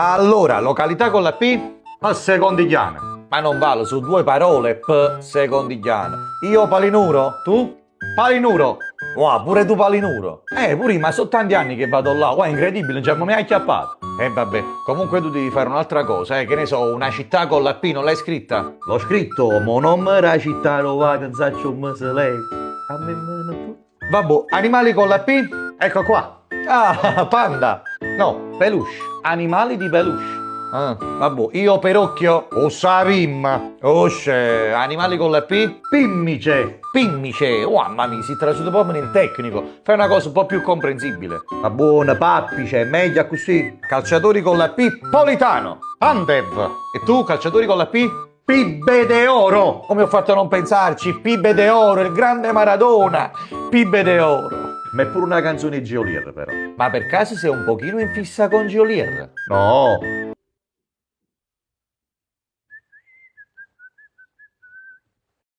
Allora, località con la P? A Secondigliano. Ma non vale, su due parole, P, Secondigliano. Io Palinuro, tu? Palinuro. Wow, pure tu Palinuro. Pure io, ma sono tanti anni che vado là. Wow, incredibile, non ci abbiamo mai acchiappato. Vabbè, comunque tu devi fare un'altra cosa, che ne so, una città con la P, non l'hai scritta? L'ho scritto, ma non mi la città lo va che zaccio un mese lei. A me me ne può. Vabbè, animali con la P? Ecco qua. Ah, panda. No, peluche. Animali di peluche. Ah, vabbè, io Perocchio. Ossa rimma. Osce, animali con la P? Pimmice. Pimmice. Oh, mamma mia, si traduce proprio nel tecnico. Fai una cosa un po' più comprensibile. La buona pappice, meglio così. Calciatori con la P? Politano. Andev. E tu, calciatori con la P? Pibbe de oro. Come ho fatto a non pensarci? Pibe de Oro, il grande Maradona. Pibe de Oro. Ma è pure una canzone di Geolier però. Ma per caso sei un pochino in fissa con Geolier? No,